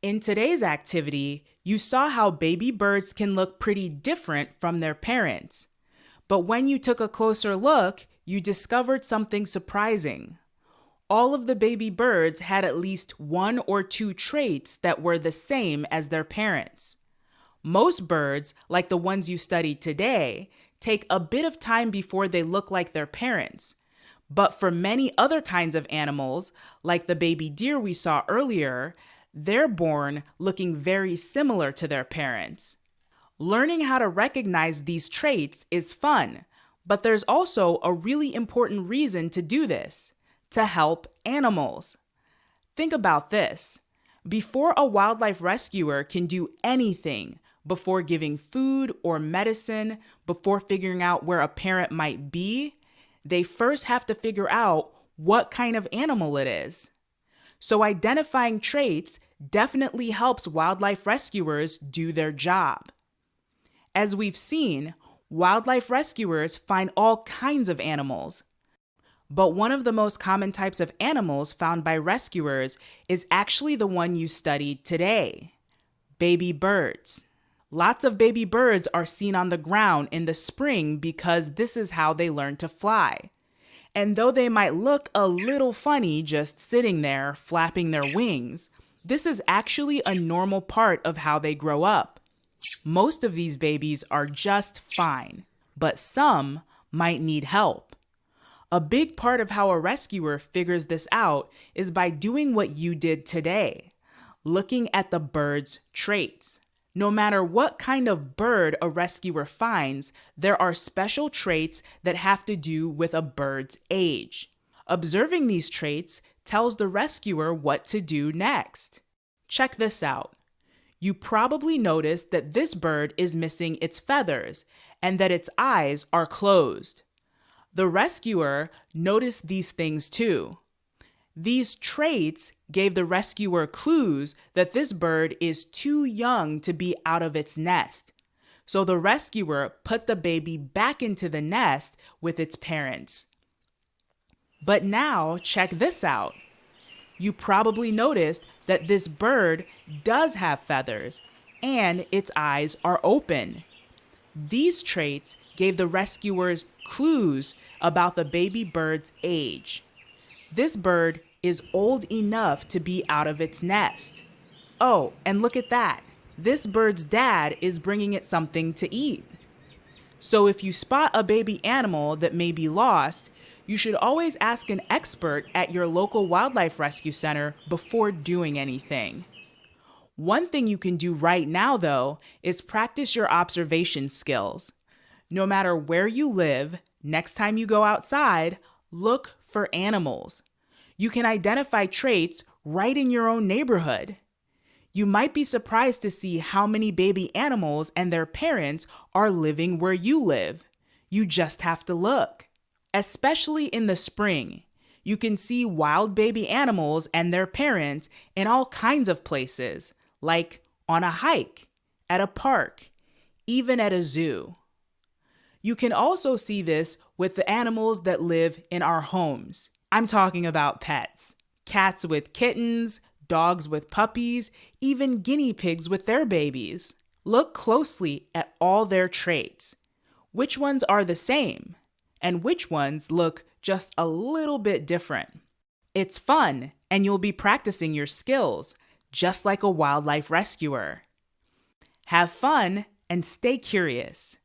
In today's activity, you saw how baby birds can look pretty different from their parents. But when you took a closer look, you discovered something surprising. All of the baby birds had at least one or two traits that were the same as their parents. Most birds, like the ones you studied today, take a bit of time before they look like their parents. But for many other kinds of animals, like the baby deer we saw earlier, they're born looking very similar to their parents. Learning how to recognize these traits is fun, but there's also a really important reason to do this: to help animals. Think about this. Before a wildlife rescuer can do anything, before giving food or medicine, before figuring out where a parent might be, they first have to figure out what kind of animal it is. So identifying traits definitely helps wildlife rescuers do their job. As we've seen, wildlife rescuers find all kinds of animals. But one of the most common types of animals found by rescuers is actually the one you studied today: baby birds. Lots of baby birds are seen on the ground in the spring because this is how they learn to fly. And though they might look a little funny just sitting there flapping their wings, this is actually a normal part of how they grow up. Most of these babies are just fine, but some might need help. A big part of how a rescuer figures this out is by doing what you did today: looking at the bird's traits. No matter what kind of bird a rescuer finds, there are special traits that have to do with a bird's age. Observing these traits tells the rescuer what to do next. Check this out. You probably noticed that this bird is missing its feathers and that its eyes are closed. The rescuer noticed these things too. These traits gave the rescuer clues that this bird is too young to be out of its nest. So the rescuer put the baby back into the nest with its parents. But now check this out. You probably noticed that this bird does have feathers and its eyes are open. These traits gave the rescuers clues about the baby bird's age. This bird is old enough to be out of its nest. Oh, and look at that. This bird's dad is bringing it something to eat. So if you spot a baby animal that may be lost, you should always ask an expert at your local wildlife rescue center before doing anything. One thing you can do right now, though, is practice your observation skills. No matter where you live, next time you go outside, look for animals. You can identify traits right in your own neighborhood. You might be surprised to see how many baby animals and their parents are living where you live. You just have to look. Especially in the spring, you can see wild baby animals and their parents in all kinds of places, like on a hike, at a park, even at a zoo. You can also see this with the animals that live in our homes. I'm talking about pets. Cats with kittens, dogs with puppies, even guinea pigs with their babies. Look closely at all their traits. Which ones are the same? And which ones look just a little bit different? It's fun, and you'll be practicing your skills, just like a wildlife rescuer. Have fun and stay curious.